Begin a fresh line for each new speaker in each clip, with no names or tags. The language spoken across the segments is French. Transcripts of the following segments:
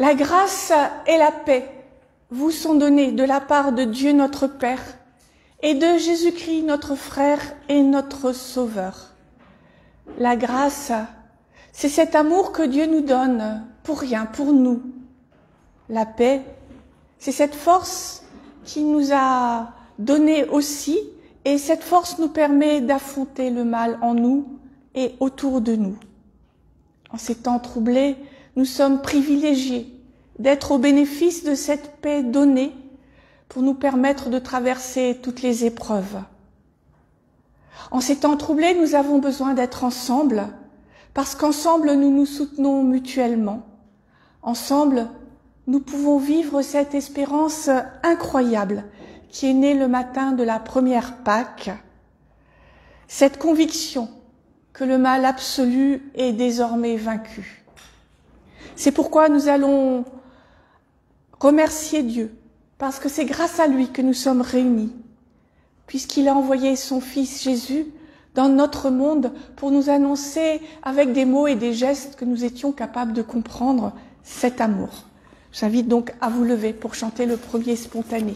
La grâce et la paix vous sont données de la part de Dieu notre Père et de Jésus-Christ notre frère et notre Sauveur. La grâce, c'est cet amour que Dieu nous donne pour rien, pour nous. La paix, c'est cette force qui nous a donné aussi, et cette force nous permet d'affronter le mal en nous et autour de nous. En ces temps troublés, nous sommes privilégiés d'être au bénéfice de cette paix donnée pour nous permettre de traverser toutes les épreuves. En ces temps troublés, nous avons besoin d'être ensemble, parce qu'ensemble, nous nous soutenons mutuellement. Ensemble, nous pouvons vivre cette espérance incroyable qui est née le matin de la première Pâque, cette conviction que le mal absolu est désormais vaincu. C'est pourquoi nous allons remercier Dieu, parce que c'est grâce à lui que nous sommes réunis, puisqu'il a envoyé son Fils Jésus dans notre monde pour nous annoncer avec des mots et des gestes que nous étions capables de comprendre cet amour. J'invite donc à vous lever pour chanter le premier spontané.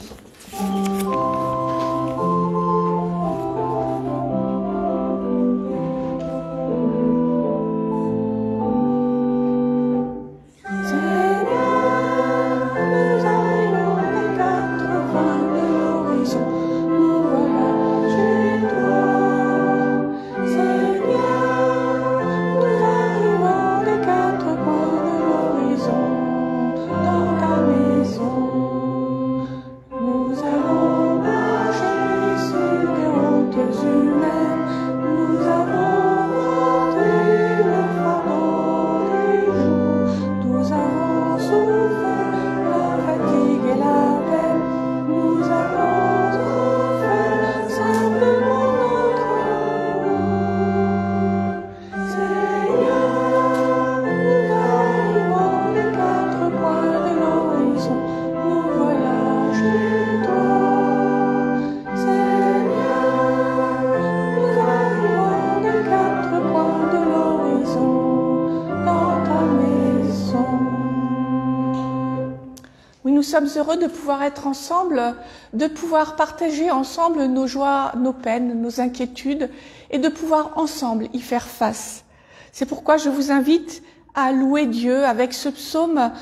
Nous sommes heureux de pouvoir être ensemble, de pouvoir partager ensemble nos joies, nos peines, nos inquiétudes et de pouvoir ensemble y faire face. C'est pourquoi je vous invite à louer Dieu avec ce psaume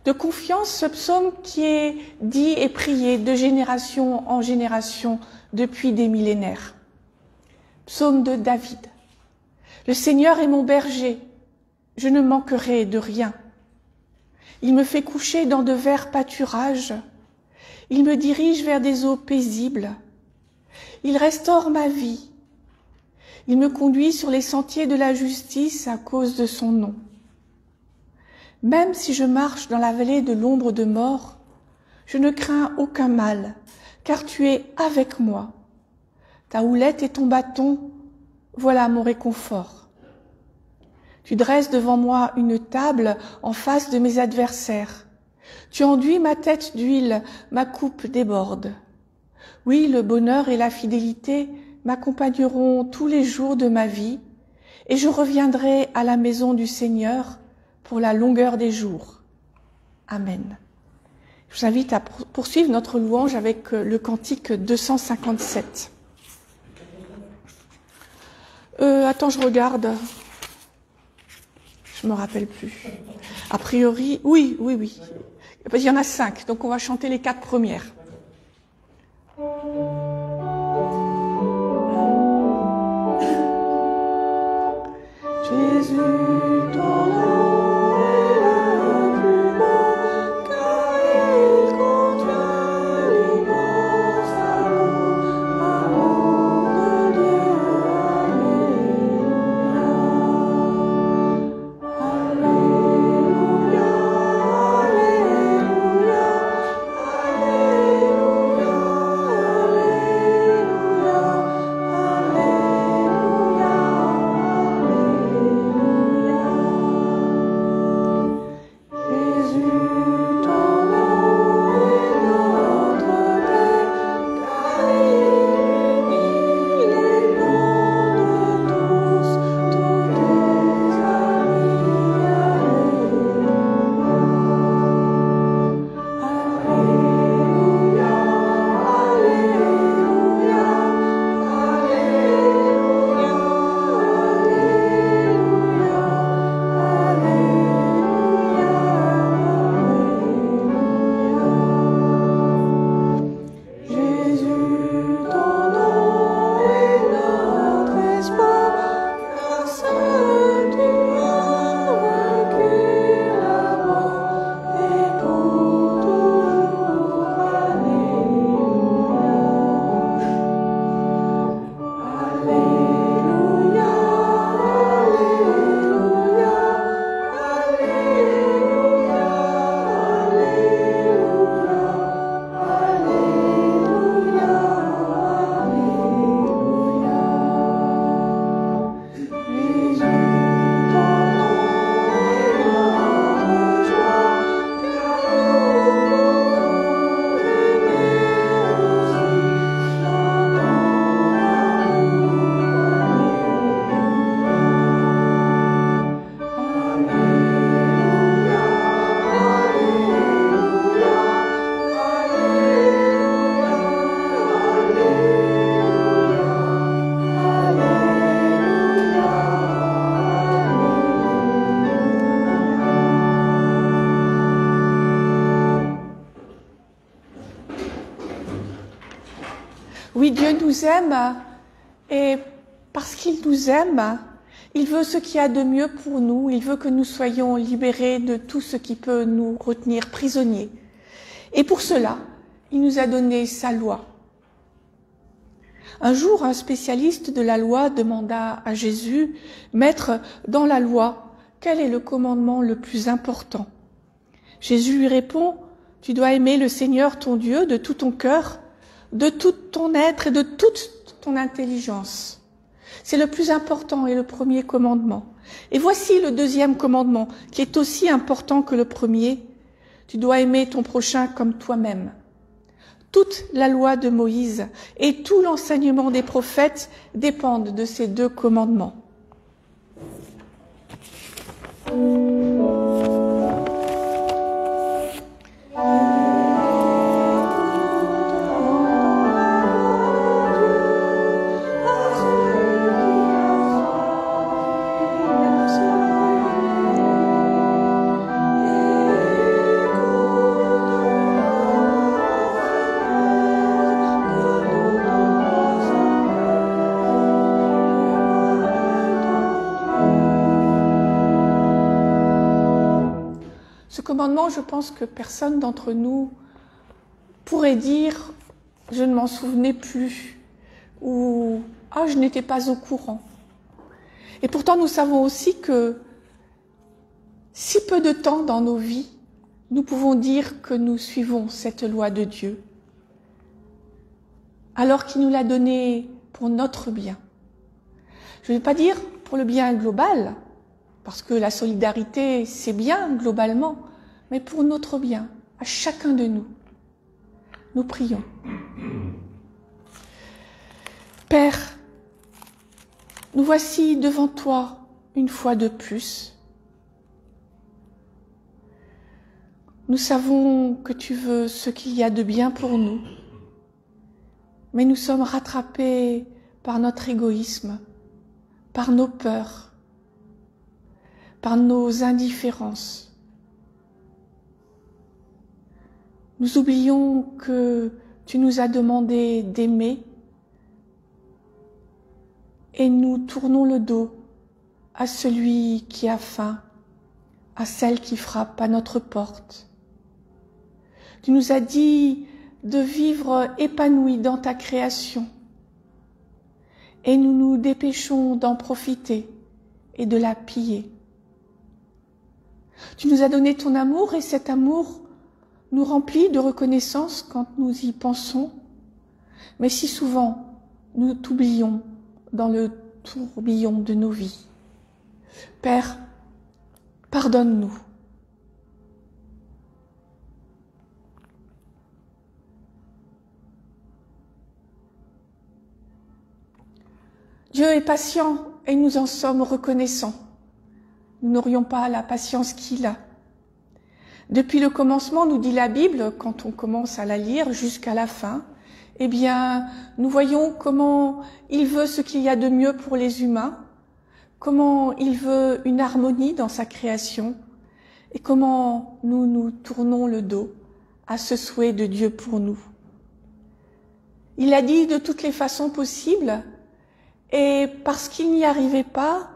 de confiance, ce psaume qui est dit et prié de génération en génération depuis des millénaires. Psaume de David. Le Seigneur est mon berger, je ne manquerai de rien. Il me fait coucher dans de verts pâturages. Il me dirige vers des eaux paisibles. Il restaure ma vie. Il me conduit sur les sentiers de la justice à cause de son nom. Même si je marche dans la vallée de l'ombre de mort, je ne crains aucun mal, car tu es avec moi. Ta houlette et ton bâton, voilà mon réconfort. Tu dresses devant moi une table en face de mes adversaires. Tu enduis ma tête d'huile, ma coupe déborde. Oui, le bonheur et la fidélité m'accompagneront tous les jours de ma vie, et je reviendrai à la maison du Seigneur pour la longueur des jours. Amen. Je vous invite à poursuivre notre louange avec le cantique 257. Attends, je regarde. Je me rappelle plus. A priori, oui. Il y en a 5, donc on va chanter les 4 premières. Jésus, ton nom est le plus beau, car il contient l'immense amour de Dieu. Alléluia, alléluia, alléluia, Oui, Dieu nous aime et parce qu'il nous aime, il veut ce qu'il y a de mieux pour nous. Il veut que nous soyons libérés de tout ce qui peut nous retenir prisonniers. Et pour cela, il nous a donné sa loi. Un jour, un spécialiste de la loi demanda à Jésus, « Maître, dans la loi, quel est le commandement le plus important ?» Jésus lui répond, « Tu dois aimer le Seigneur ton Dieu de tout ton cœur, de tout ton être et de toute ton intelligence. » C'est le plus important et le premier commandement. Et voici le deuxième commandement, qui est aussi important que le premier. Tu dois aimer ton prochain comme toi-même. Toute la loi de Moïse et tout l'enseignement des prophètes dépendent de ces deux commandements. Commandement, je pense que personne d'entre nous pourrait dire « je ne m'en souvenais plus » ou « ah, je n'étais pas au courant ». Et pourtant, nous savons aussi que si peu de temps dans nos vies, nous pouvons dire que nous suivons cette loi de Dieu, alors qu'il nous l'a donnée pour notre bien. Je ne vais pas dire pour le bien global, parce que la solidarité, c'est bien globalement, mais pour notre bien, à chacun de nous. Nous prions. Père, nous voici devant toi une fois de plus. Nous savons que tu veux ce qu'il y a de bien pour nous, mais nous sommes rattrapés par notre égoïsme, par nos peurs, par nos indifférences. Nous oublions que tu nous as demandé d'aimer et nous tournons le dos à celui qui a faim, à celle qui frappe à notre porte. Tu nous as dit de vivre épanouis dans ta création et nous nous dépêchons d'en profiter et de la piller. Tu nous as donné ton amour et cet amour nous remplit de reconnaissance quand nous y pensons, mais si souvent nous t'oublions dans le tourbillon de nos vies. Père, pardonne-nous. Dieu est patient et nous en sommes reconnaissants. Nous n'aurions pas la patience qu'il a. Depuis le commencement, nous dit la Bible, quand on commence à la lire jusqu'à la fin, eh bien, nous voyons comment il veut ce qu'il y a de mieux pour les humains, comment il veut une harmonie dans sa création et comment nous nous tournons le dos à ce souhait de Dieu pour nous. Il a dit de toutes les façons possibles et parce qu'il n'y arrivait pas,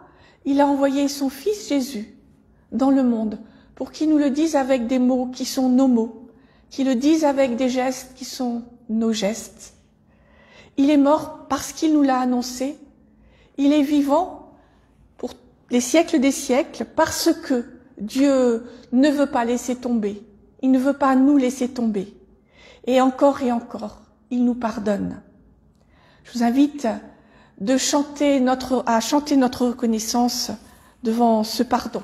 il a envoyé son Fils Jésus dans le monde pour qu'il nous le dise avec des mots qui sont nos mots, qu'il le dise avec des gestes qui sont nos gestes. Il est mort parce qu'il nous l'a annoncé. Il est vivant pour les siècles des siècles parce que Dieu ne veut pas laisser tomber. Il ne veut pas nous laisser tomber. Et encore, il nous pardonne. Je vous invite à chanter notre reconnaissance devant ce pardon.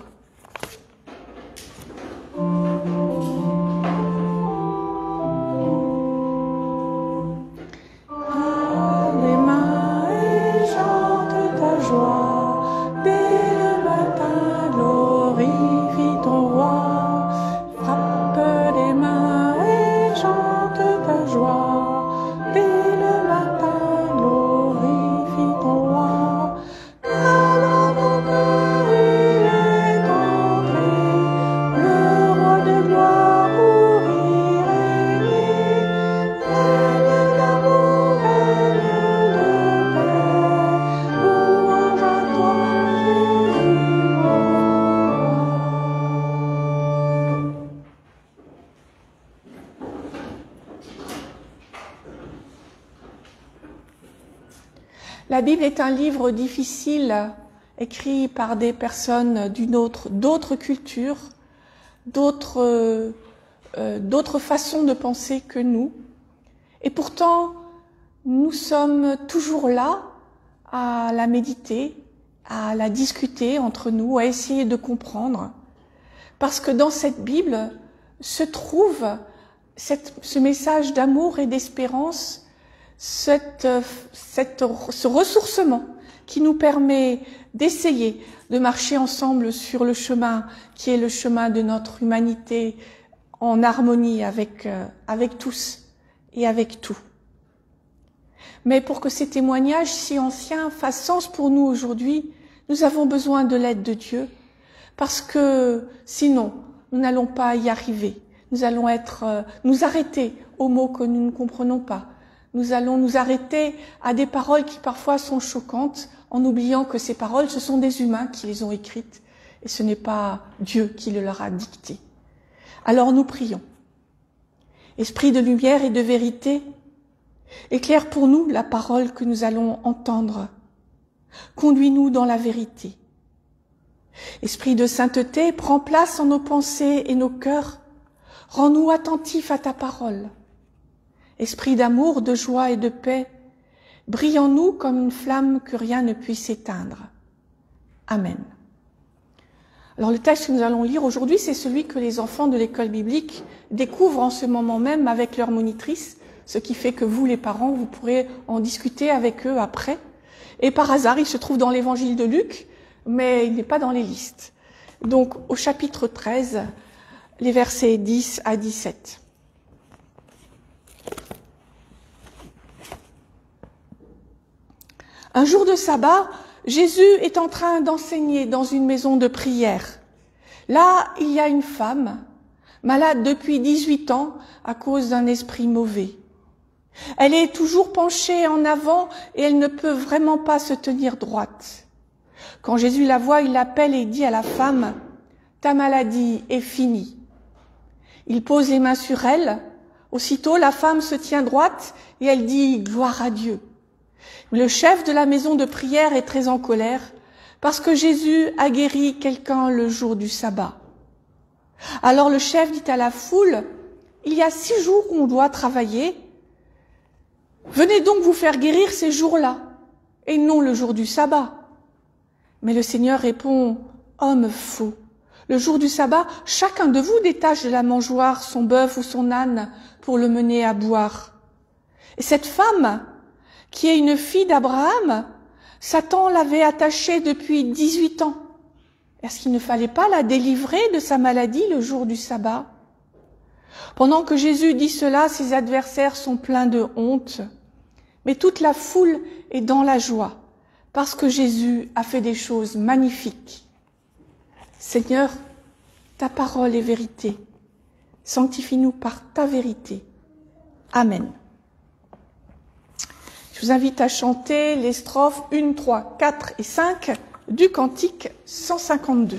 La Bible est un livre difficile, écrit par des personnes d'autres cultures, d'autres façons de penser que nous. Et pourtant, nous sommes toujours là à la méditer, à la discuter entre nous, à essayer de comprendre. Parce que dans cette Bible se trouve ce message d'amour et d'espérance, ce ressourcement qui nous permet d'essayer de marcher ensemble sur le chemin qui est le chemin de notre humanité en harmonie avec tous et avec tout. Mais pour que ces témoignages si anciens fassent sens pour nous aujourd'hui, nous avons besoin de l'aide de Dieu parce que sinon nous n'allons pas y arriver. Nous allons nous arrêter aux mots que nous ne comprenons pas. Nous allons nous arrêter à des paroles qui parfois sont choquantes en oubliant que ces paroles, ce sont des humains qui les ont écrites et ce n'est pas Dieu qui le leur a dicté. Alors nous prions. Esprit de lumière et de vérité, éclaire pour nous la parole que nous allons entendre. Conduis-nous dans la vérité. Esprit de sainteté, prends place en nos pensées et nos cœurs. Rends-nous attentifs à ta parole. Esprit d'amour, de joie et de paix, brille en nous comme une flamme que rien ne puisse éteindre. Amen. Alors le texte que nous allons lire aujourd'hui, c'est celui que les enfants de l'école biblique découvrent en ce moment même avec leur monitrice, ce qui fait que vous, les parents, vous pourrez en discuter avec eux après. Et par hasard, il se trouve dans l'évangile de Luc, mais il n'est pas dans les listes. Donc au chapitre 13, les versets 10 à 17. Un jour de sabbat, Jésus est en train d'enseigner dans une maison de prière. Là, il y a une femme, malade depuis 18 ans à cause d'un esprit mauvais. Elle est toujours penchée en avant et elle ne peut vraiment pas se tenir droite. Quand Jésus la voit, il l'appelle et dit à la femme, « Ta maladie est finie ». Il pose les mains sur elle. Aussitôt, la femme se tient droite et elle dit « Gloire à Dieu ». Mais le chef de la maison de prière est très en colère parce que Jésus a guéri quelqu'un le jour du sabbat. Alors le chef dit à la foule, « Il y a 6 jours où on doit travailler. Venez donc vous faire guérir ces jours-là et non le jour du sabbat. » Mais le Seigneur répond, « Homme faux, le jour du sabbat, chacun de vous détache de la mangeoire son bœuf ou son âne pour le mener à boire. » Et cette femme, qui est une fille d'Abraham, Satan l'avait attachée depuis 18 ans. Est-ce qu'il ne fallait pas la délivrer de sa maladie le jour du sabbat? Pendant que Jésus dit cela, ses adversaires sont pleins de honte, mais toute la foule est dans la joie, parce que Jésus a fait des choses magnifiques. Seigneur, ta parole est vérité. Sanctifie-nous par ta vérité. Amen. Je vous invite à chanter les strophes 1, 3, 4 et 5 du cantique 152.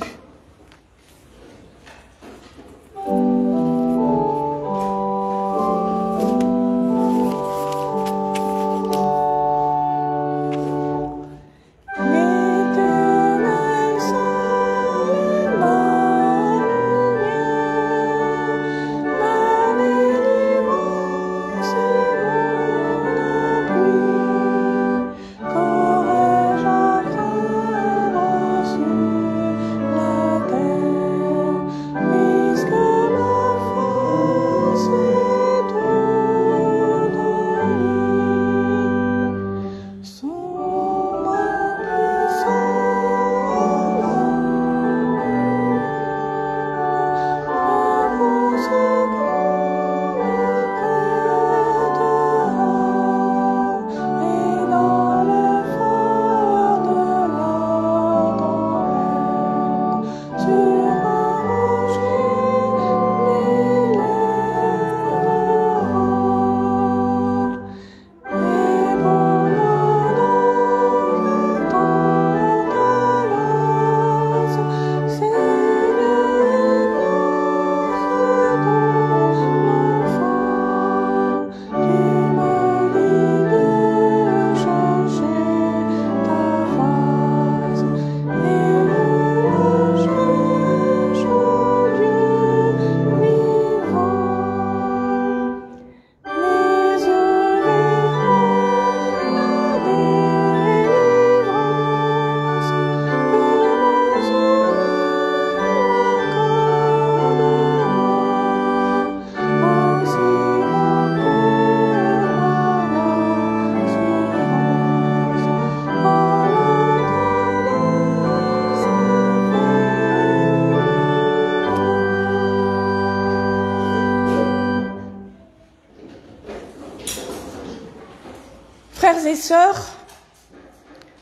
Frères et sœurs,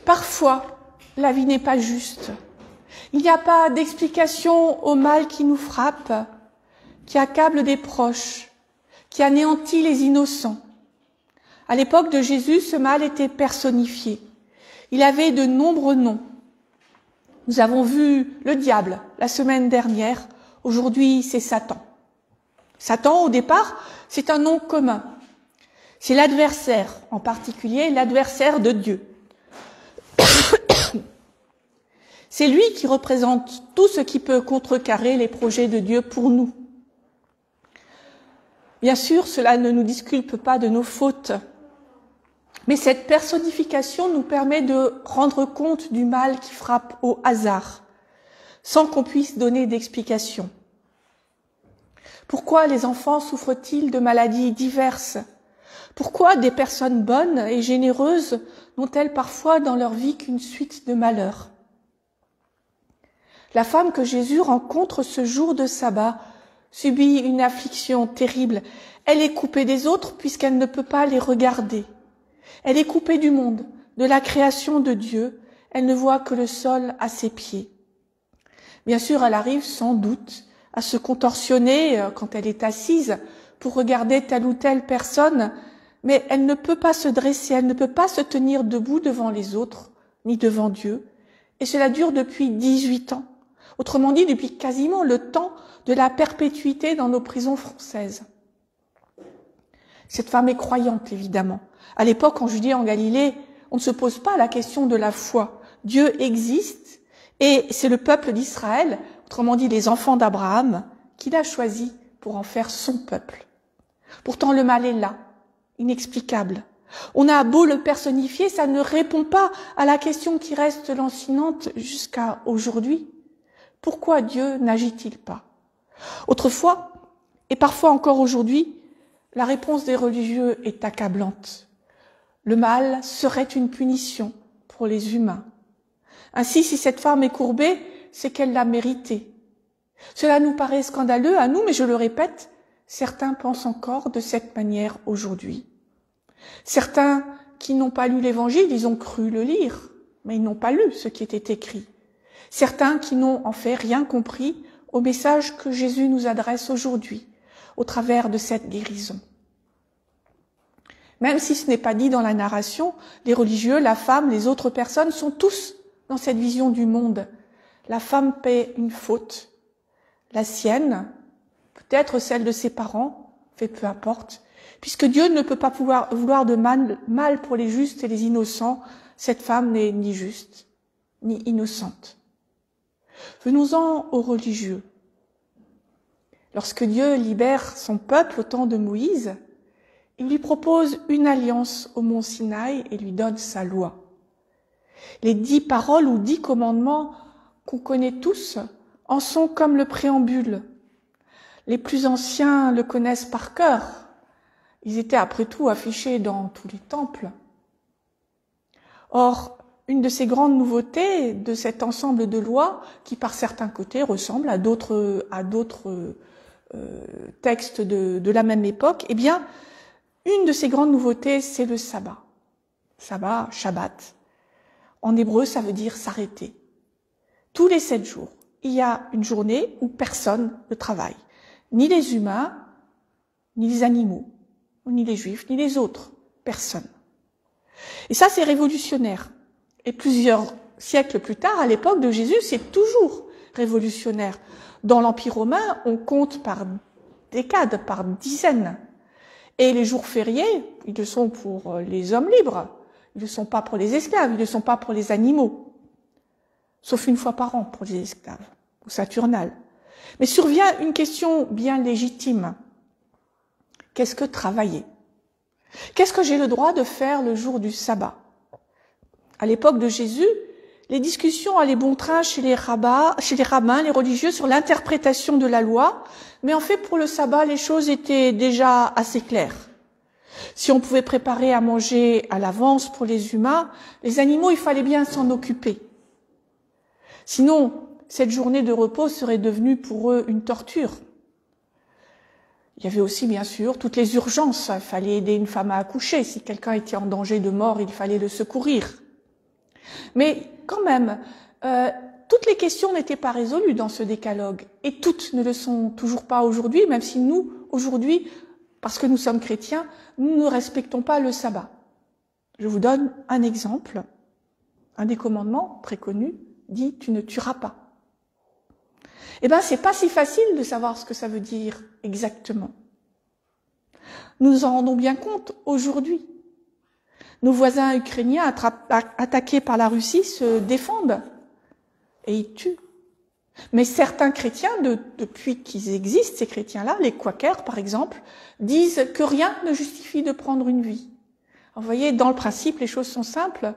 parfois, la vie n'est pas juste. Il n'y a pas d'explication au mal qui nous frappe, qui accable des proches, qui anéantit les innocents. À l'époque de Jésus, ce mal était personnifié. Il avait de nombreux noms. Nous avons vu le diable la semaine dernière. Aujourd'hui, c'est Satan. Satan, au départ, c'est un nom commun. C'est l'adversaire, en particulier l'adversaire de Dieu. C'est lui qui représente tout ce qui peut contrecarrer les projets de Dieu pour nous. Bien sûr, cela ne nous disculpe pas de nos fautes, mais cette personnification nous permet de rendre compte du mal qui frappe au hasard, sans qu'on puisse donner d'explication. Pourquoi les enfants souffrent-ils de maladies diverses? Pourquoi des personnes bonnes et généreuses n'ont-elles parfois dans leur vie qu'une suite de malheurs? La femme que Jésus rencontre ce jour de sabbat subit une affliction terrible. Elle est coupée des autres puisqu'elle ne peut pas les regarder. Elle est coupée du monde, de la création de Dieu. Elle ne voit que le sol à ses pieds. Bien sûr, elle arrive sans doute à se contorsionner quand elle est assise pour regarder telle ou telle personne, mais elle ne peut pas se dresser, elle ne peut pas se tenir debout devant les autres, ni devant Dieu. Et cela dure depuis 18 ans. Autrement dit, depuis quasiment le temps de la perpétuité dans nos prisons françaises. Cette femme est croyante, évidemment. À l'époque, en Judée, en Galilée, on ne se pose pas la question de la foi. Dieu existe et c'est le peuple d'Israël, autrement dit les enfants d'Abraham, qu'il a choisi pour en faire son peuple. Pourtant, le mal est là, inexplicable. On a beau le personnifier, ça ne répond pas à la question qui reste lancinante jusqu'à aujourd'hui. Pourquoi Dieu n'agit-il pas? Autrefois, et parfois encore aujourd'hui, la réponse des religieux est accablante. Le mal serait une punition pour les humains. Ainsi, si cette femme est courbée, c'est qu'elle l'a mérité. Cela nous paraît scandaleux à nous, mais je le répète, certains pensent encore de cette manière aujourd'hui. Certains qui n'ont pas lu l'Évangile, ils ont cru le lire, mais ils n'ont pas lu ce qui était écrit. Certains qui n'ont en fait rien compris au message que Jésus nous adresse aujourd'hui, au travers de cette guérison. Même si ce n'est pas dit dans la narration, les religieux, la femme, les autres personnes sont tous dans cette vision du monde. La femme paie une faute, la sienne, peut-être celle de ses parents, fait peu importe, puisque Dieu ne peut pas vouloir de mal pour les justes et les innocents, cette femme n'est ni juste, ni innocente. Venons-en aux religieux. Lorsque Dieu libère son peuple au temps de Moïse, il lui propose une alliance au mont Sinaï et lui donne sa loi. Les 10 paroles ou 10 commandements qu'on connaît tous en sont comme le préambule. Les plus anciens le connaissent par cœur. Ils étaient après tout affichés dans tous les temples. Or, une de ces grandes nouveautés de cet ensemble de lois, qui par certains côtés ressemble à d'autres textes de la même époque, eh bien, une de ces grandes nouveautés, c'est le sabbat. Sabbat, Shabbat. En hébreu, ça veut dire s'arrêter. Tous les 7 jours, il y a une journée où personne ne travaille. Ni les humains, ni les animaux, ni les juifs, ni les autres. Personne. Et ça, c'est révolutionnaire. Et plusieurs siècles plus tard, à l'époque de Jésus, c'est toujours révolutionnaire. Dans l'Empire romain, on compte par décades, par dizaines. Et les jours fériés, ils le sont pour les hommes libres. Ils ne le sont pas pour les esclaves, ils ne le sont pas pour les animaux. Sauf une fois par an pour les esclaves, ou Saturnales. Mais survient une question bien légitime. Qu'est-ce que travailler? Qu'est-ce que j'ai le droit de faire le jour du sabbat? À l'époque de Jésus, les discussions allaient bon train chez les rabbins, les religieux, sur l'interprétation de la loi, mais en fait, pour le sabbat, les choses étaient déjà assez claires. Si on pouvait préparer à manger à l'avance pour les humains, les animaux, il fallait bien s'en occuper. Sinon, cette journée de repos serait devenue pour eux une torture. Il y avait aussi, bien sûr, toutes les urgences. Il fallait aider une femme à accoucher. Si quelqu'un était en danger de mort, il fallait le secourir. Mais quand même, toutes les questions n'étaient pas résolues dans ce décalogue. Et toutes ne le sont toujours pas aujourd'hui, même si nous, aujourd'hui, parce que nous sommes chrétiens, nous ne respectons pas le sabbat. Je vous donne un exemple. Un des commandements très connus dit « tu ne tueras pas ». Eh bien, c'est pas si facile de savoir ce que ça veut dire exactement. Nous nous en rendons bien compte aujourd'hui. Nos voisins ukrainiens attaqués par la Russie se défendent. et ils tuent. Mais certains chrétiens, depuis qu'ils existent, ces chrétiens-là, les Quakers par exemple, disent que rien ne justifie de prendre une vie. Alors, vous voyez, dans le principe, les choses sont simples.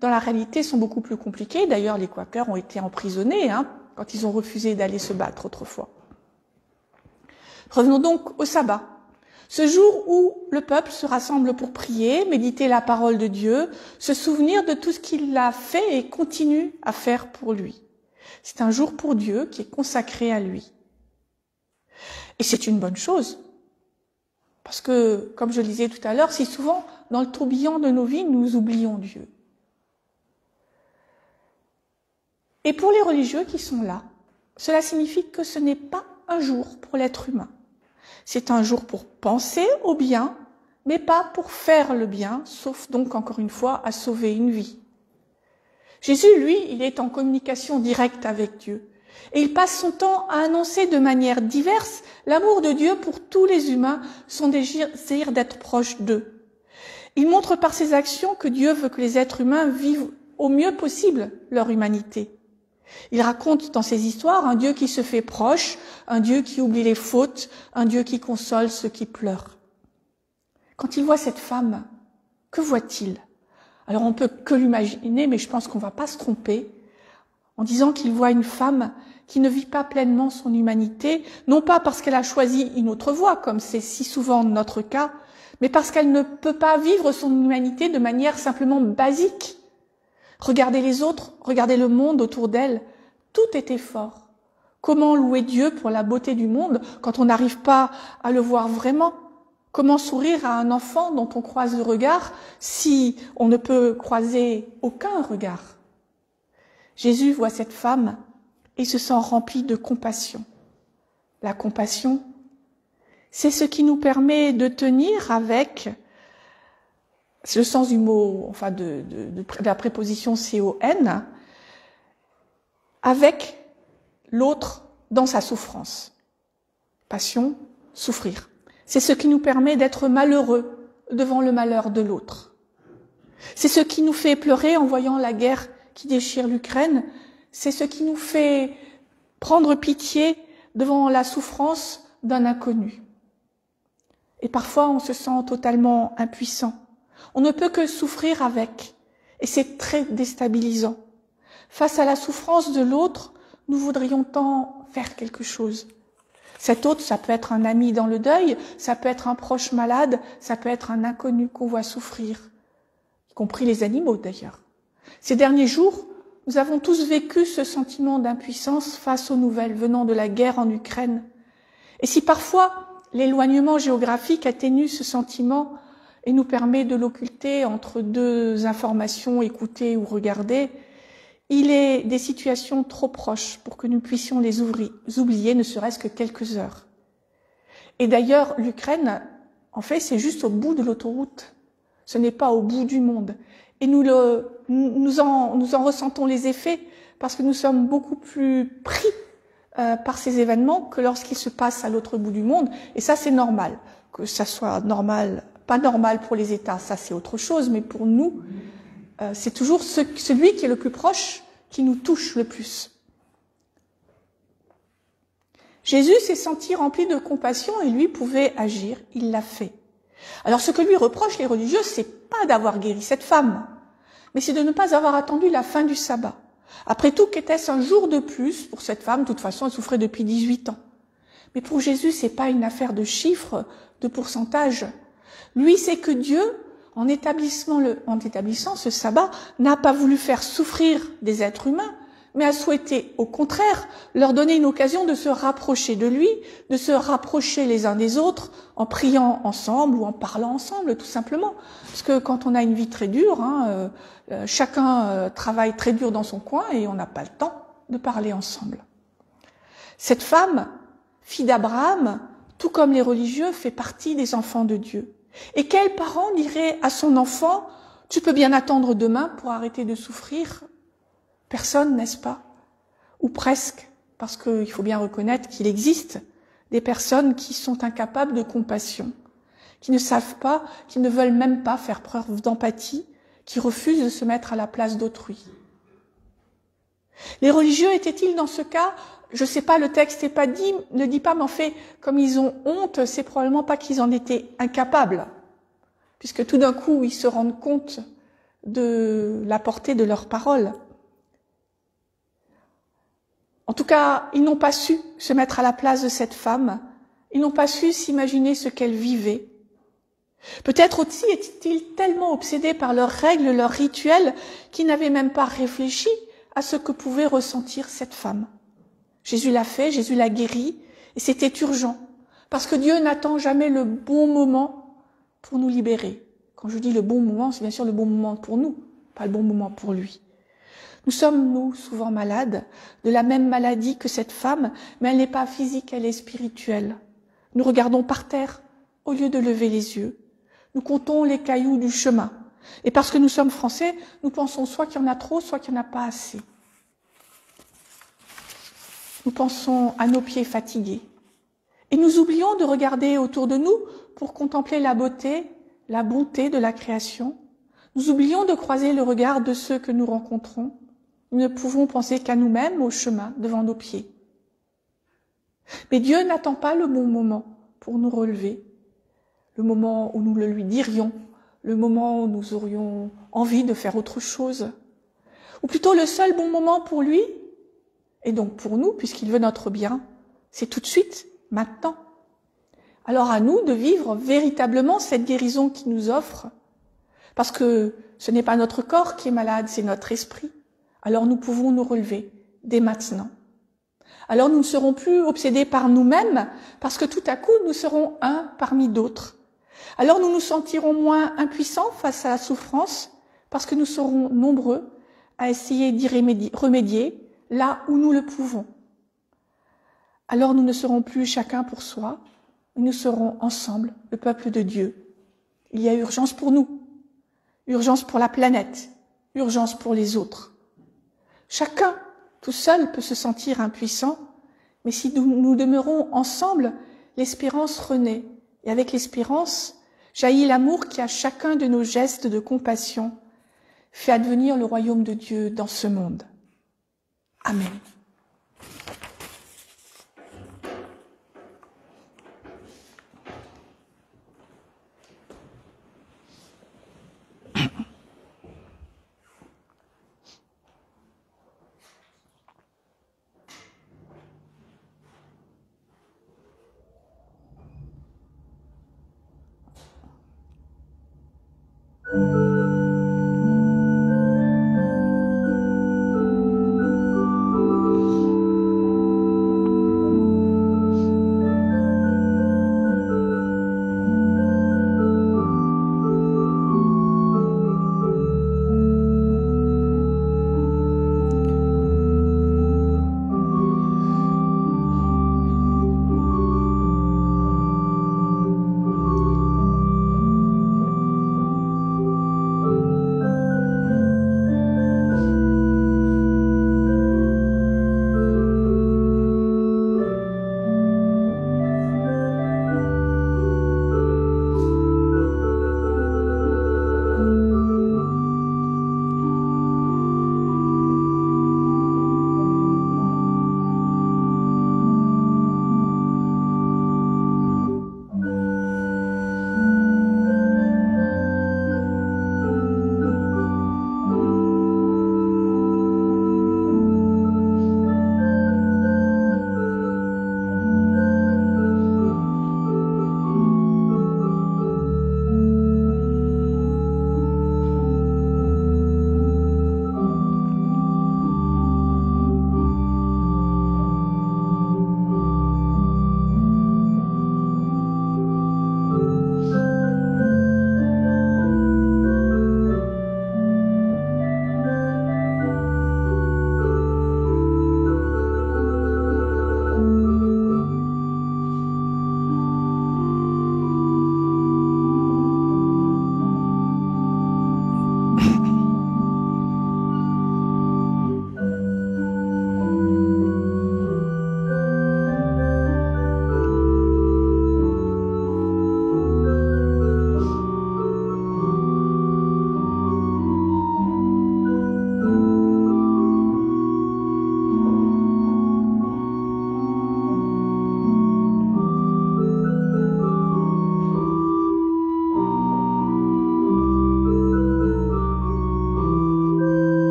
Dans la réalité, elles sont beaucoup plus compliquées. D'ailleurs, les Quakers ont été emprisonnés quand ils ont refusé d'aller se battre autrefois. Revenons donc au sabbat. Ce jour où le peuple se rassemble pour prier, méditer la parole de Dieu, se souvenir de tout ce qu'il a fait et continue à faire pour lui. C'est un jour pour Dieu qui est consacré à lui. Et c'est une bonne chose. Parce que, comme je le disais tout à l'heure, si souvent, dans le tourbillon de nos vies, nous oublions Dieu. Et pour les religieux qui sont là, cela signifie que ce n'est pas un jour pour l'être humain. C'est un jour pour penser au bien, mais pas pour faire le bien, sauf donc, encore une fois, à sauver une vie. Jésus, lui, il est en communication directe avec Dieu. Et il passe son temps à annoncer de manière diverse l'amour de Dieu pour tous les humains, son désir d'être proche d'eux. Il montre par ses actions que Dieu veut que les êtres humains vivent au mieux possible leur humanité. Il raconte dans ses histoires un Dieu qui se fait proche, un Dieu qui oublie les fautes, un Dieu qui console ceux qui pleurent. Quand il voit cette femme, que voit-il ? Alors on peut que l'imaginer, mais je pense qu'on ne va pas se tromper en disant qu'il voit une femme qui ne vit pas pleinement son humanité, non pas parce qu'elle a choisi une autre voie, comme c'est si souvent notre cas, mais parce qu'elle ne peut pas vivre son humanité de manière simplement basique. Regarder les autres, regarder le monde autour d'elle, tout est effort. Comment louer Dieu pour la beauté du monde quand on n'arrive pas à le voir vraiment ? Comment sourire à un enfant dont on croise le regard si on ne peut croiser aucun regard ? Jésus voit cette femme et se sent rempli de compassion. La compassion, c'est ce qui nous permet de tenir avec, c'est le sens du mot, de la préposition con, avec l'autre dans sa souffrance. Passion, souffrir. C'est ce qui nous permet d'être malheureux devant le malheur de l'autre. C'est ce qui nous fait pleurer en voyant la guerre qui déchire l'Ukraine. C'est ce qui nous fait prendre pitié devant la souffrance d'un inconnu. Et parfois, on se sent totalement impuissant. On ne peut que souffrir avec. Et c'est très déstabilisant. Face à la souffrance de l'autre, nous voudrions tant faire quelque chose. Cet autre, ça peut être un ami dans le deuil, ça peut être un proche malade, ça peut être un inconnu qu'on voit souffrir, y compris les animaux d'ailleurs. Ces derniers jours, nous avons tous vécu ce sentiment d'impuissance face aux nouvelles venant de la guerre en Ukraine. Et si parfois l'éloignement géographique atténue ce sentiment et nous permet de l'occulter entre deux informations écoutées ou regardées, il est des situations trop proches pour que nous puissions les oublier, ne serait-ce que quelques heures. Et d'ailleurs, l'Ukraine, en fait, c'est juste au bout de l'autoroute. Ce n'est pas au bout du monde. Et nous en ressentons les effets parce que nous sommes beaucoup plus pris par ces événements que lorsqu'ils se passent à l'autre bout du monde. Et ça, c'est normal. Que ça soit normal, pas normal pour les États, ça c'est autre chose, mais pour nous, c'est toujours celui qui est le plus proche qui nous touche le plus. Jésus s'est senti rempli de compassion et lui pouvait agir, il l'a fait. Alors ce que lui reprochent les religieux, c'est pas d'avoir guéri cette femme, mais c'est de ne pas avoir attendu la fin du sabbat. Après tout, qu'était-ce un jour de plus pour cette femme? De toute façon, elle souffrait depuis 18 ans. Mais pour Jésus, c'est pas une affaire de chiffres, de pourcentage. Lui, c'est que Dieu, en établissant ce sabbat, n'a pas voulu faire souffrir des êtres humains, mais a souhaité, au contraire, leur donner une occasion de se rapprocher de lui, de se rapprocher les uns des autres, en priant ensemble ou en parlant ensemble, tout simplement. Parce que quand on a une vie très dure, chacun travaille très dur dans son coin et on n'a pas le temps de parler ensemble. Cette femme, fille d'Abraham, tout comme les religieux, fait partie des enfants de Dieu. Et quel parent dirait à son enfant « Tu peux bien attendre demain pour arrêter de souffrir ?» Personne, n'est-ce pas? Ou presque, parce qu'il faut bien reconnaître qu'il existe des personnes qui sont incapables de compassion, qui ne savent pas, qui ne veulent même pas faire preuve d'empathie, qui refusent de se mettre à la place d'autrui. Les religieux étaient-ils dans ce cas? Je sais pas, le texte ne dit pas, mais en fait, comme ils ont honte, c'est probablement pas qu'ils en étaient incapables, puisque tout d'un coup, ils se rendent compte de la portée de leurs paroles. En tout cas, ils n'ont pas su se mettre à la place de cette femme, ils n'ont pas su s'imaginer ce qu'elle vivait. Peut-être aussi étaient-ils tellement obsédés par leurs règles, leurs rituels, qu'ils n'avaient même pas réfléchi à ce que pouvait ressentir cette femme. Jésus l'a fait, Jésus l'a guéri, et c'était urgent, parce que Dieu n'attend jamais le bon moment pour nous libérer. Quand je dis le bon moment, c'est bien sûr le bon moment pour nous, pas le bon moment pour lui. Nous sommes, nous, souvent malades, de la même maladie que cette femme, mais elle n'est pas physique, elle est spirituelle. Nous regardons par terre au lieu de lever les yeux. Nous comptons les cailloux du chemin. Et parce que nous sommes français, nous pensons soit qu'il y en a trop, soit qu'il n'y en a pas assez. Nous pensons à nos pieds fatigués. Et nous oublions de regarder autour de nous pour contempler la beauté, la bonté de la création. Nous oublions de croiser le regard de ceux que nous rencontrons. Nous ne pouvons penser qu'à nous-mêmes au chemin devant nos pieds. Mais Dieu n'attend pas le bon moment pour nous relever, le moment où nous le lui dirions, le moment où nous aurions envie de faire autre chose. Ou plutôt le seul bon moment pour lui, et donc pour nous, puisqu'il veut notre bien, c'est tout de suite, maintenant. Alors à nous de vivre véritablement cette guérison qu'il nous offre, parce que ce n'est pas notre corps qui est malade, c'est notre esprit. Alors nous pouvons nous relever dès maintenant. Alors nous ne serons plus obsédés par nous-mêmes, parce que tout à coup nous serons un parmi d'autres. Alors nous nous sentirons moins impuissants face à la souffrance, parce que nous serons nombreux à essayer d'y remédier là où nous le pouvons. Alors nous ne serons plus chacun pour soi, mais nous serons ensemble, le peuple de Dieu. Il y a urgence pour nous, urgence pour la planète, urgence pour les autres. Chacun, tout seul, peut se sentir impuissant, mais si nous demeurons ensemble, l'espérance renaît. Et avec l'espérance, jaillit l'amour qui, à chacun de nos gestes de compassion, fait advenir le royaume de Dieu dans ce monde. Amen.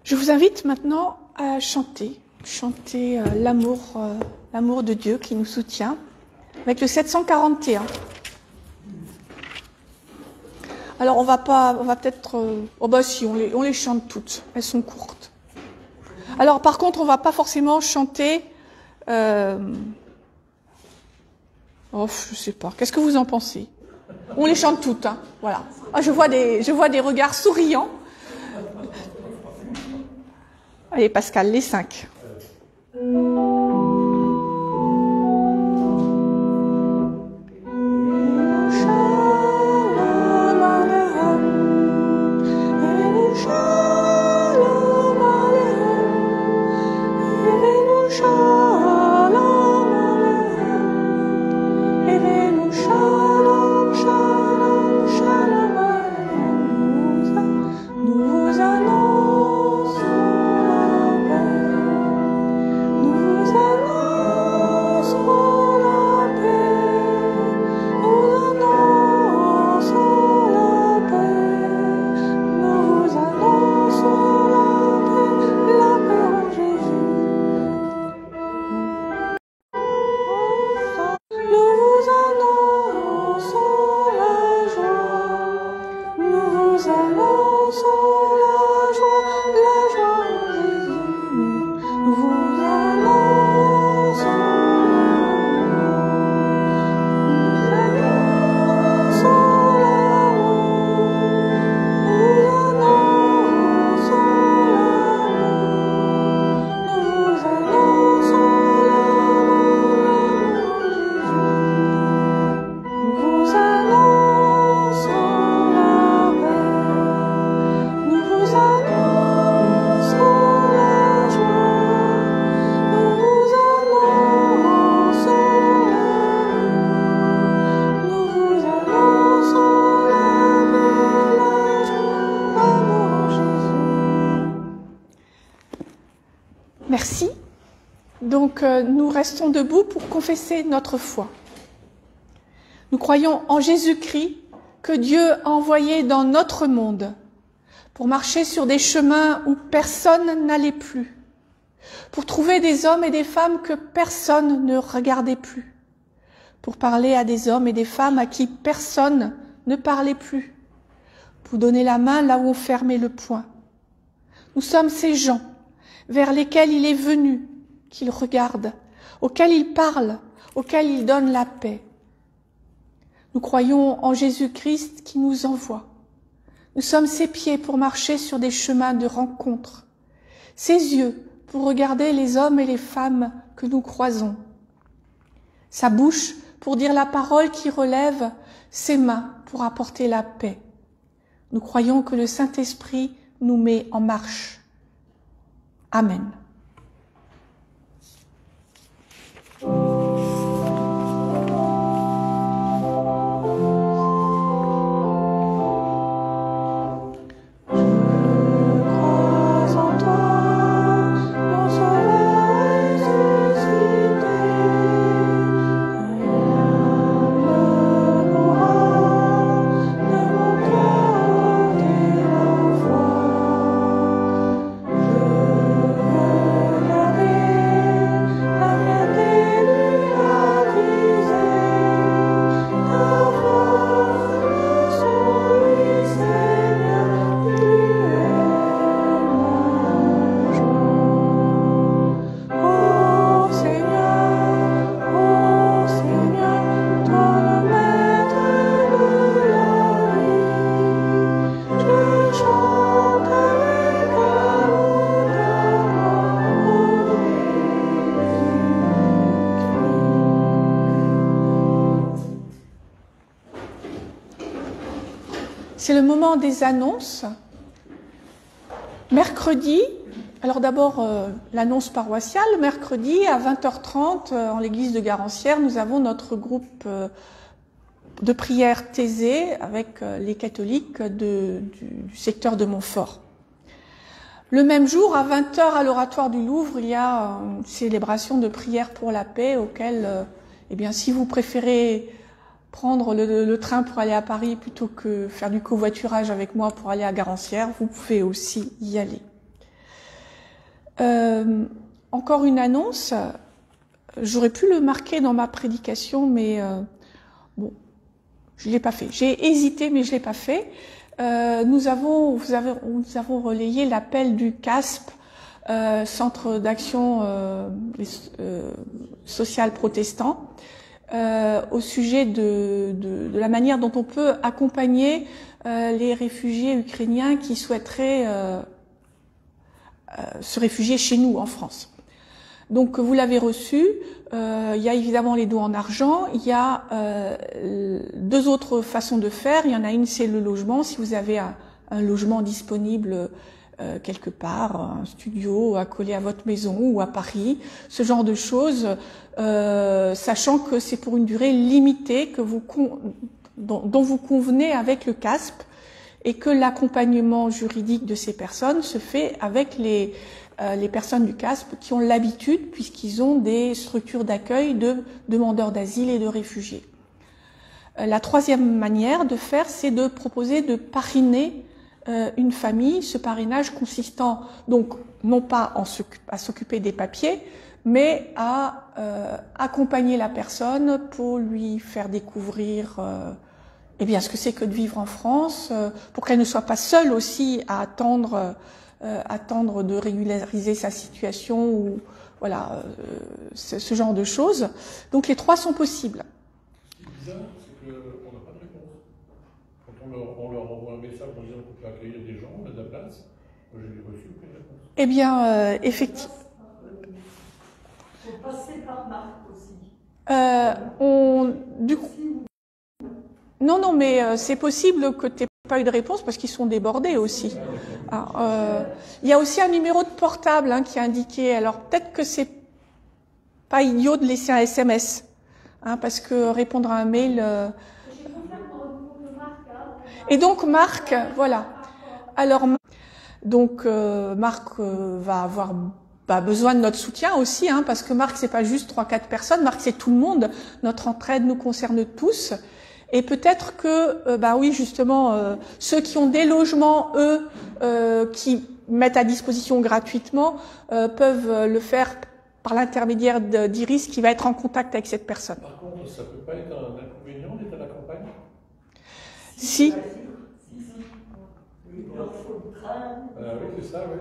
Je vous invite maintenant à chanter l'amour de Dieu qui nous soutient, avec le 741. Alors on va peut-être, si on les chante toutes, elles sont courtes. Alors par contre on va pas forcément chanter, je sais pas. Qu'est-ce que vous en pensez? On les chante toutes, hein. Voilà. Ah, je vois des regards souriants. Allez, Pascal, les 5. Merci. Donc, nous restons debout pour confesser notre foi. Nous croyons en Jésus-Christ que Dieu a envoyé dans notre monde pour marcher sur des chemins où personne n'allait plus, pour trouver des hommes et des femmes que personne ne regardait plus, pour parler à des hommes et des femmes à qui personne ne parlait plus, pour donner la main là où on fermait le poing. Nous sommes ces gens vers lesquels il est venu, qu'il regarde, auxquels il parle, auxquels il donne la paix. Nous croyons en Jésus-Christ qui nous envoie. Nous sommes ses pieds pour marcher sur des chemins de rencontre, ses yeux pour regarder les hommes et les femmes que nous croisons, sa bouche pour dire la parole qui relève, ses mains pour apporter la paix. Nous croyons que le Saint-Esprit nous met en marche. Amen. C'est le moment des annonces. Mercredi, alors d'abord l'annonce paroissiale, mercredi à 20h30 en l'église de Garancières, nous avons notre groupe de prière Thésée avec les catholiques du secteur de Montfort. Le même jour, à 20h à l'oratoire du Louvre, il y a une célébration de prière pour la paix auquel, si vous préférez prendre le train pour aller à Paris plutôt que faire du covoiturage avec moi pour aller à Garancières, vous pouvez aussi y aller. Encore une annonce. J'aurais pu le marquer dans ma prédication, mais bon, je l'ai pas fait. J'ai hésité, mais je l'ai pas fait. Nous avons relayé l'appel du CASP, Centre d'action sociale protestant, au sujet de la manière dont on peut accompagner les réfugiés ukrainiens qui souhaiteraient se réfugier chez nous en France. Donc vous l'avez reçu, il y a évidemment les dons en argent, il y a deux autres façons de faire. Il y en a une, c'est le logement. Si vous avez un logement disponible quelque part, un studio accolé à votre maison ou à Paris, ce genre de choses, sachant que c'est pour une durée limitée que dont vous convenez avec le CASP, et que l'accompagnement juridique de ces personnes se fait avec les personnes du CASP qui ont l'habitude, puisqu'ils ont des structures d'accueil de demandeurs d'asile et de réfugiés. La troisième manière de faire, c'est de proposer de parrainer une famille, ce parrainage consistant donc non pas à s'occuper des papiers, mais à accompagner la personne pour lui faire découvrir eh bien ce que c'est que de vivre en France, pour qu'elle ne soit pas seule aussi à attendre de régulariser sa situation ou voilà ce genre de choses. Donc les trois sont possibles.
Ce qui est bizarre, c'est qu'on n'a pas de réponse. Quand on leur envoie un message en disant qu'on peut accueillir des gens, on a de la place, moi je l'ai reçu, aucune réponse.
Eh bien, effectivement.
Il faut passer par Marc aussi.
Du coup, non, mais c'est possible que tu n'aies pas eu de réponse parce qu'ils sont débordés aussi. Alors, il y a aussi un numéro de portable qui est indiqué. Alors peut-être que c'est pas idiot de laisser un SMS, parce que répondre à un mail. Et donc Marc, voilà. Alors donc Marc va avoir besoin de notre soutien aussi, parce que Marc c'est pas juste 3-4 personnes. Marc c'est tout le monde. Notre entraide nous concerne tous. Et peut-être que, oui, justement, ceux qui ont des logements, eux, qui mettent à disposition gratuitement, peuvent le faire par l'intermédiaire d'Iris, qui va être en contact avec cette personne.
Par contre, ça peut pas être un inconvénient d'être à la campagne?
Si.
Oui, c'est ça, oui.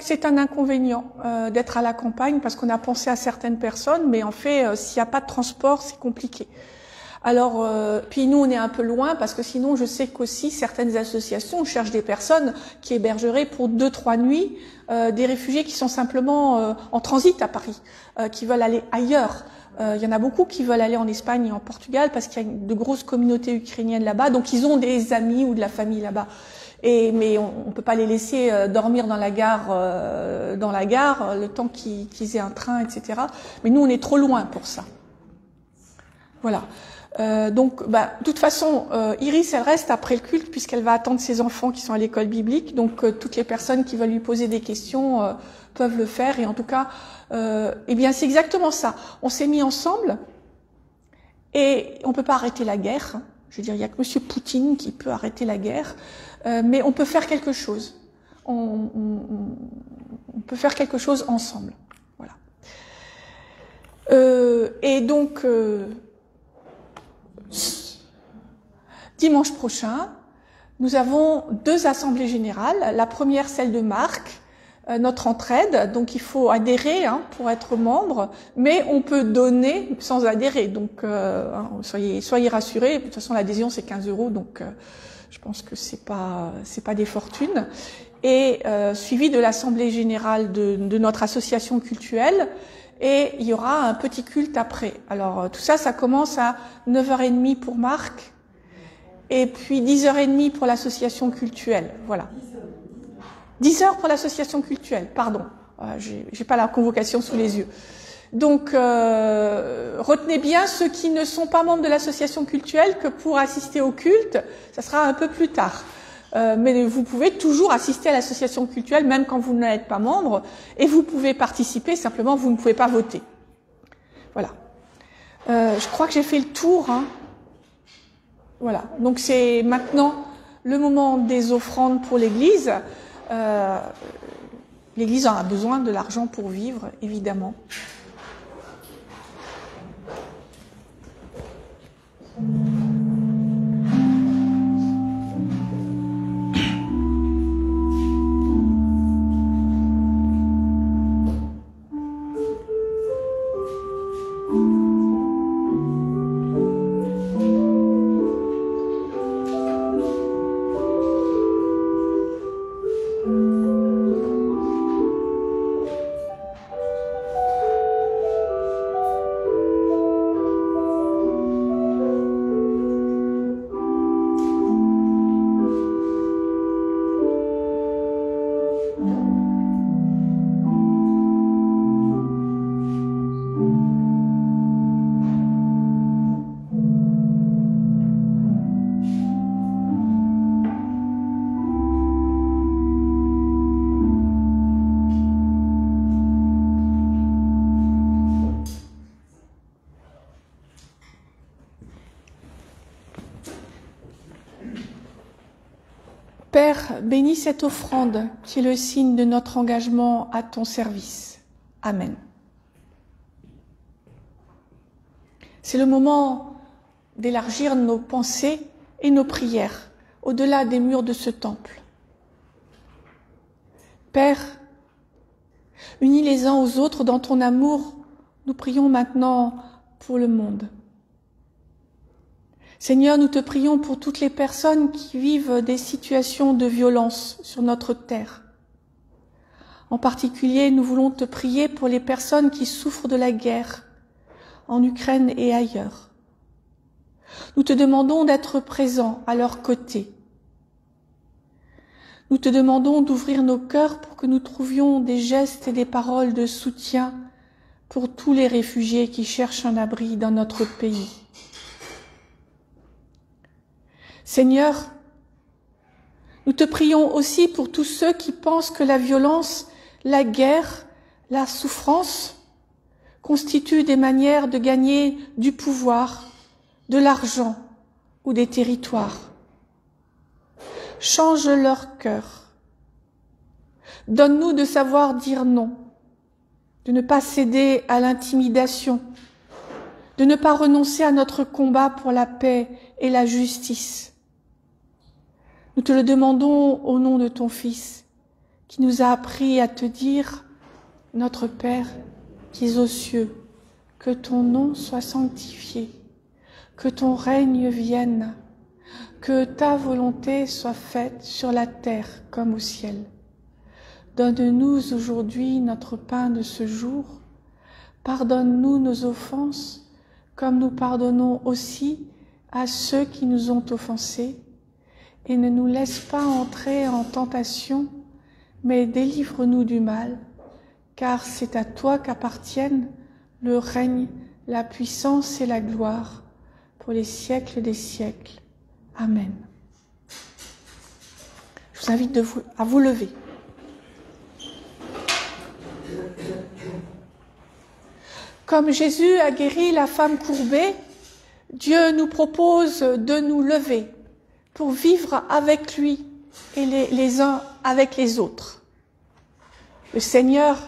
C'est un inconvénient d'être à la campagne, parce qu'on a pensé à certaines personnes, mais en fait, s'il n'y a pas de transport, c'est compliqué. Alors, puis nous, on est un peu loin parce que sinon, je sais qu'aussi certaines associations cherchent des personnes qui hébergeraient pour 2-3 nuits des réfugiés qui sont simplement en transit à Paris, qui veulent aller ailleurs. Il y en a beaucoup qui veulent aller en Espagne et en Portugal parce qu'il y a de grosses communautés ukrainiennes là-bas, donc ils ont des amis ou de la famille là-bas. Mais on peut pas les laisser dormir dans la gare le temps qu'ils aient un train, etc. Mais nous, on est trop loin pour ça. Voilà. Donc, de toute façon, Iris, elle reste après le culte puisqu'elle va attendre ses enfants qui sont à l'école biblique. Donc, toutes les personnes qui veulent lui poser des questions peuvent le faire. Et en tout cas, eh bien, c'est exactement ça. On s'est mis ensemble et on peut pas arrêter la guerre. Je veux dire, il y a que Monsieur Poutine qui peut arrêter la guerre, mais on peut faire quelque chose. On peut faire quelque chose ensemble. Voilà. Et donc. Dimanche prochain, nous avons 2 assemblées générales. La première, celle de Marc, notre entraide. Donc, il faut adhérer pour être membre, mais on peut donner sans adhérer. Donc, soyez rassurés. De toute façon, l'adhésion c'est 15 €, donc je pense que c'est pas des fortunes. Et suivi de l'assemblée générale de notre association cultuelle. Et il y aura un petit culte après. Alors, tout ça, ça commence à 9h30 pour Marc, et puis 10h30 pour l'association cultuelle. Voilà. 10h pour l'association cultuelle, pardon. J'ai pas la convocation sous les yeux. Donc, retenez bien ceux qui ne sont pas membres de l'association cultuelle que pour assister au culte, ça sera un peu plus tard. Mais vous pouvez toujours assister à l'association cultuelle, même quand vous n'êtes pas membre, et vous pouvez participer, simplement vous ne pouvez pas voter. Voilà. Je crois que j'ai fait le tour. Voilà. Donc c'est maintenant le moment des offrandes pour l'Église. L'Église en a besoin de l'argent pour vivre, évidemment. Père, bénis cette offrande qui est le signe de notre engagement à ton service. Amen. C'est le moment d'élargir nos pensées et nos prières au-delà des murs de ce temple. Père, unis les uns aux autres dans ton amour, nous prions maintenant pour le monde. Seigneur, nous te prions pour toutes les personnes qui vivent des situations de violence sur notre terre. En particulier, nous voulons te prier pour les personnes qui souffrent de la guerre en Ukraine et ailleurs. Nous te demandons d'être présent à leur côté. Nous te demandons d'ouvrir nos cœurs pour que nous trouvions des gestes et des paroles de soutien pour tous les réfugiés qui cherchent un abri dans notre pays. Seigneur, nous te prions aussi pour tous ceux qui pensent que la violence, la guerre, la souffrance constituent des manières de gagner du pouvoir, de l'argent ou des territoires. Change leur cœur. Donne-nous de savoir dire non, de ne pas céder à l'intimidation, de ne pas renoncer à notre combat pour la paix et la justice. Nous te le demandons au nom de ton Fils, qui nous a appris à te dire, notre Père, qui es aux cieux, que ton nom soit sanctifié, que ton règne vienne, que ta volonté soit faite sur la terre comme au ciel. Donne-nous aujourd'hui notre pain de ce jour. Pardonne-nous nos offenses, comme nous pardonnons aussi à ceux qui nous ont offensés. Et ne nous laisse pas entrer en tentation, mais délivre-nous du mal, car c'est à toi qu'appartiennent le règne, la puissance et la gloire, pour les siècles des siècles. Amen. Je vous invite à vous lever. Comme Jésus a guéri la femme courbée, Dieu nous propose de nous lever pour vivre avec lui et les uns avec les autres. Le Seigneur,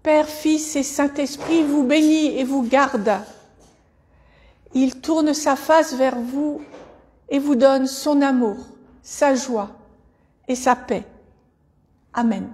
Père, Fils et Saint-Esprit, vous bénit et vous garde. Il tourne sa face vers vous et vous donne son amour, sa joie et sa paix. Amen.